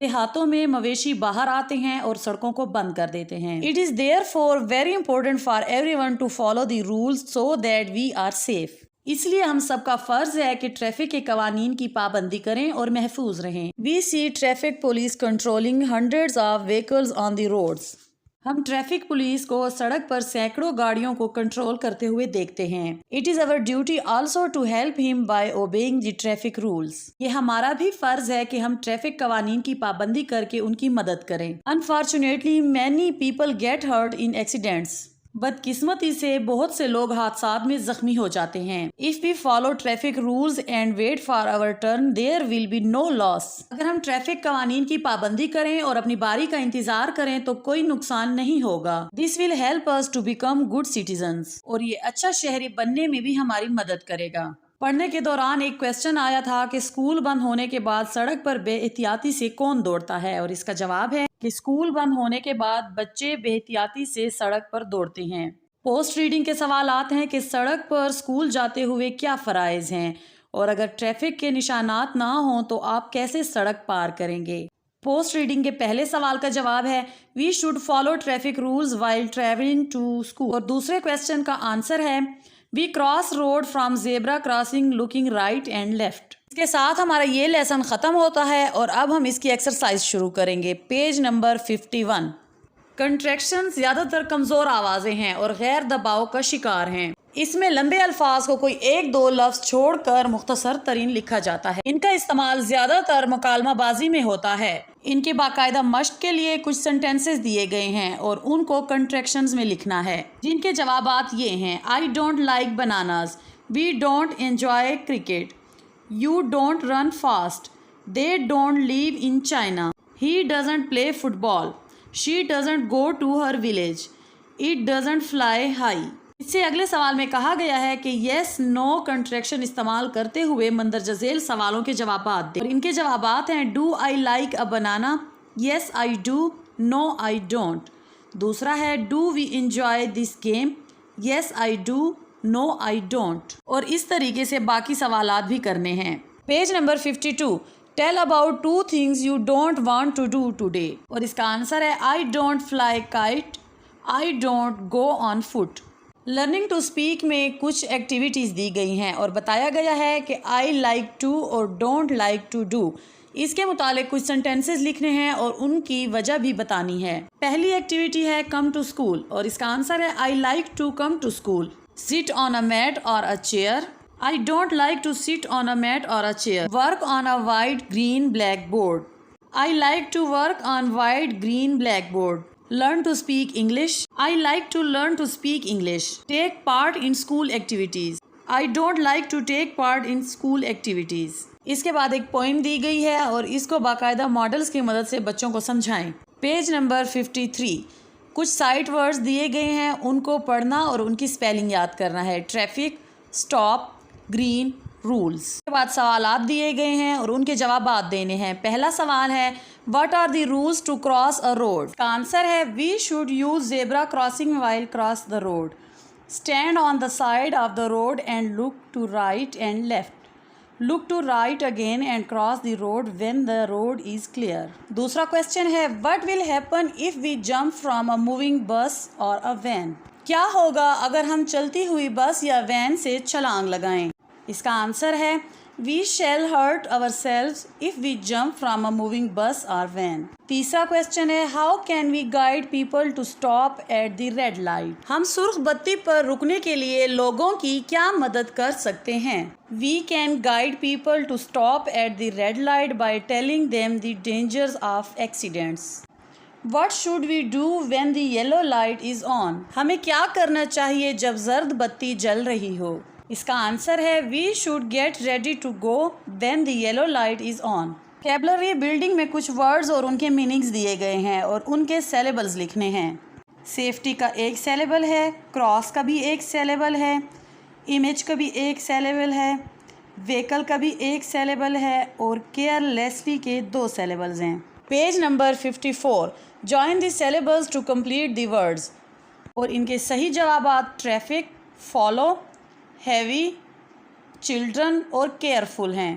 دیہاتوں میں مویشی باہر آتے ہیں اور سڑکوں کو بند کر دیتے ہیں. It is therefore very important for everyone to follow the rules so that we are safe. اس لیے ہم سب کا فرض ہے کہ ٹریفک کے قوانین کی پابندی کریں اور محفوظ رہیں. We see traffic police controlling hundreds of vehicles on the roads. ہم ٹریفک پولیس کو سڑک پر سینکڑوں گاڑیوں کو کنٹرول کرتے ہوئے دیکھتے ہیں. It is our duty also to help him by obeying the traffic rules. یہ ہمارا بھی فرض ہے کہ ہم ٹریفک قوانین کی پابندی کر کے ان کی مدد کریں. Unfortunately, many people get hurt in accidents. بدقسمتی سے بہت سے لوگ حادثات میں زخمی ہو جاتے ہیں. If we follow traffic rules and wait for our turn, there will be no loss. اگر ہم ٹریفک قوانین کی پابندی کریں اور اپنی باری کا انتظار کریں تو کوئی نقصان نہیں ہوگا. This will help us to become good citizens. اور یہ اچھا شہری بننے میں بھی ہماری مدد کرے گا. پڑھنے کے دوران ایک کویسچن آیا تھا کہ اسکول بند ہونے کے بعد سڑک پر بے احتیاطی سے کون دوڑتا ہے، اور اس کا جواب ہے کہ اسکول بند ہونے کے بعد بچے بے احتیاطی سے سڑک پر دوڑتے ہیں. پوسٹ ریڈنگ کے سوالات ہیں کہ سڑک پر اسکول جاتے ہوئے کیا فرائض ہیں، اور اگر ٹریفک کے نشانات نہ ہوں تو آپ کیسے سڑک پار کریں گے. پوسٹ ریڈنگ کے پہلے سوال کا جواب ہے we should follow traffic rules while travelling to school, اور دوسرے کویسچن کا آنسر ہے we cross road from zebra crossing looking right and left. اس کے ساتھ ہمارا یہ لیسن ختم ہوتا ہے اور اب ہم اس کی ایکسرسائز شروع کریں گے. Page number 51. کنٹریکشن زیادہ تر کمزور آوازیں ہیں اور غیر دباؤ کا شکار ہیں. اس میں لمبے الفاظ کو کوئی ایک دو لفظ چھوڑ کر مختصر ترین لکھا جاتا ہے. ان کا استعمال زیادہ تر مکالمہ بازی میں ہوتا ہے. ان کے باقاعدہ مشق کے لیے کچھ سینٹینسز دیے گئے ہیں اور ان کو کنٹریکشنز میں لکھنا ہے، جن کے جوابات یہ ہیں. I don't like bananas. We don't enjoy cricket. You don't run fast. They don't live in China. He doesn't play football. She doesn't go to her village. It doesn't fly high. اس سے اگلے سوال میں کہا گیا ہے کہ یس نو contraction استعمال کرتے ہوئے مندرجہ ذیل سوالوں کے جوابات دیں، اور ان کے جوابات ہیں do I like a banana, yes I do, no I don't. دوسرا ہے do we enjoy this game, yes I do, no I don't. اور اس طریقے سے باقی سوالات بھی کرنے ہیں. پیج نمبر 52. Tell about 2 things you don't want to do today. اور اس کا آنسر ہے I don't fly kite, I don't go on foot. Learning to speak میں کچھ ایکٹیویٹیز دی گئی ہیں اور بتایا گیا ہے کہ آئی لائک ٹو اور ڈونٹ لائک ٹو ڈو. اس کے متعلق کچھ سینٹینسز لکھنے ہیں اور ان کی وجہ بھی بتانی ہے. پہلی ایکٹیویٹی ہے کم ٹو اسکول اور اس کا آنسر ہے I like to come to school. Sit on a mat اور a chair. I don't like to sit on a mat or a chair. Work on a white, green, black board. I like to work on white, green, black board. Learn to speak English. I like to learn to speak English. Take part in school activities. I don't like to take part in school activities. اس کے بعد ایک poem دی گئی ہے اور اس کو باقاعدہ models کی مدد سے بچوں کو سمجھائیں. Page number 53. کچھ سائٹ ورڈز دیے گئے ہیں، ان کو پڑھنا اور ان کی سپیلنگ یاد کرنا ہے. Traffic, stop, green, rules. اس کے بعد سوالات دیے گئے ہیں اور ان کے جوابات دینے ہیں. پہلا سوال ہے what are the rules to cross a road. کا آنسر ہے we should use zebra crossing while cross the road. Stand on the side of the road and look to right and left. Look to right again and cross the road when the road is clear. دوسرا question ہے what will happen if we jump from a moving bus اور اے when. کیا ہوگا اگر ہم چلتی ہوئی بس یا وین سے چھلانگ لگائیں. اس کا آنسر ہے we shall hurt ourselves if we jump from a moving bus اور وین. تیسرا کویسچن ہے how can we guide people to stop at the red light. ہم سرخ بتی پر رکنے کے لیے لوگوں کی کیا مدد کر سکتے ہیں. We can guide people to stop at the red light by telling them the dangers of accidents. What should we do when the yellow light is on? ہمیں کیا کرنا چاہیے جب زرد بتی جل رہی ہو. اس کا آنسر ہے we should get ready to go when the yellow light is on. Vocabulary building میں کچھ words اور ان کے meanings دیے گئے ہیں اور ان کے syllables لکھنے ہیں. Safety کا ایک syllable ہے, cross کا بھی ایک syllable ہے, image کا بھی ایک syllable ہے, vehicle کا بھی ایک syllable ہے اور carelessly کے 2 syllables ہیں. Page number 54. Join the syllables to complete the words. اور ان کے صحیح جوابات ٹریفک، فالو، ہیوی، چلڈرن اور کیئرفل ہیں.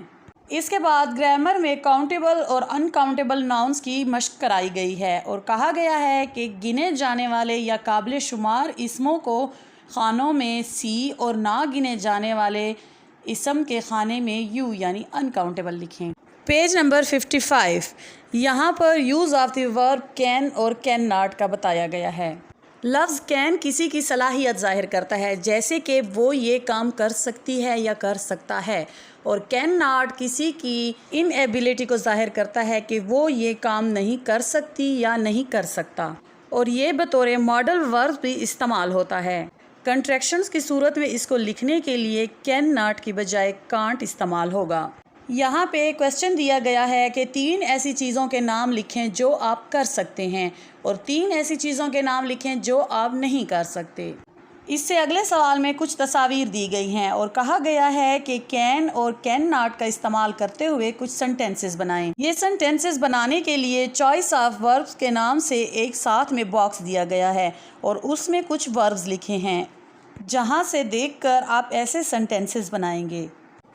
اس کے بعد گرامر میں کاؤنٹیبل اور انکاؤنٹیبل ناؤنس کی مشق کرائی گئی ہے اور کہا گیا ہے کہ گنے جانے والے یا قابل شمار اسموں کو خانوں میں سی اور نہ گنے جانے والے اسم کے خانے میں یو یعنی انکاؤنٹیبل لکھیں۔ پیج نمبر 55 یہاں پر یوز آف دی ورب کین اور کین ناٹ کا بتایا گیا ہے۔ لفظ کین کسی کی صلاحیت ظاہر کرتا ہے جیسے کہ وہ یہ کام کر سکتی ہے یا کر سکتا ہے، اور کین ناٹ کسی کی ان ایبلٹی کو ظاہر کرتا ہے کہ وہ یہ کام نہیں کر سکتی یا نہیں کر سکتا، اور یہ بطور ماڈل ورب بھی استعمال ہوتا ہے۔ کنٹریکشنز کی صورت میں اس کو لکھنے کے لیے کین ناٹ کی بجائے کانٹ استعمال ہوگا۔ یہاں پہ کویسچن دیا گیا ہے کہ 3 ایسی چیزوں کے نام لکھیں جو آپ کر سکتے ہیں اور 3 ایسی چیزوں کے نام لکھیں جو آپ نہیں کر سکتے۔ اس سے اگلے سوال میں کچھ تصاویر دی گئی ہیں اور کہا گیا ہے کہ کین اور کین ناٹ کا استعمال کرتے ہوئے کچھ سنٹینسز بنائیں۔ یہ سنٹینسز بنانے کے لیے چوائس آف وربز کے نام سے ایک ساتھ میں باکس دیا گیا ہے اور اس میں کچھ وربز لکھے ہیں جہاں سے دیکھ کر آپ ایسے سنٹینسز بنائیں گے۔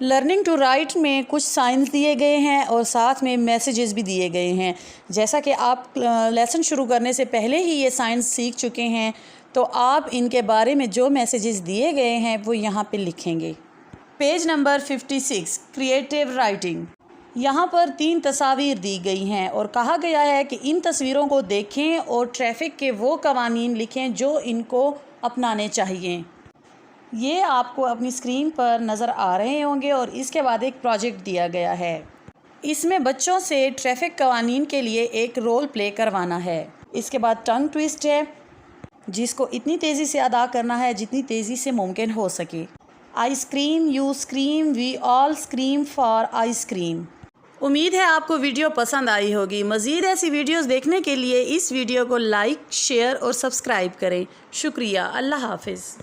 لرننگ ٹو رائٹ میں کچھ سائنس دیے گئے ہیں اور ساتھ میں میسیجز بھی دیے گئے ہیں۔ جیسا کہ آپ لیسن شروع کرنے سے پہلے ہی یہ سائنس سیکھ چکے ہیں تو آپ ان کے بارے میں جو میسیجز دیے گئے ہیں وہ یہاں پہ لکھیں گے۔ پیج نمبر 56 کریٹیو رائٹنگ یہاں پر 3 تصاویر دی گئی ہیں اور کہا گیا ہے کہ ان تصویروں کو دیکھیں اور ٹریفک کے وہ قوانین لکھیں جو ان کو اپنانے چاہیے۔ یہ آپ کو اپنی اسکرین پر نظر آ رہے ہوں گے اور اس کے بعد ایک پروجیکٹ دیا گیا ہے۔ اس میں بچوں سے ٹریفک قوانین کے لیے ایک رول پلے کروانا ہے۔ اس کے بعد ٹنگ ٹویسٹ ہے جس کو اتنی تیزی سے ادا کرنا ہے جتنی تیزی سے ممکن ہو سکے۔ I scream, you scream, we all scream for ice cream. امید ہے آپ کو ویڈیو پسند آئی ہوگی۔ مزید ایسی ویڈیوز دیکھنے کے لیے اس ویڈیو کو لائک، شیئر اور سبسکرائب کریں۔ شکریہ۔ اللہ حافظ۔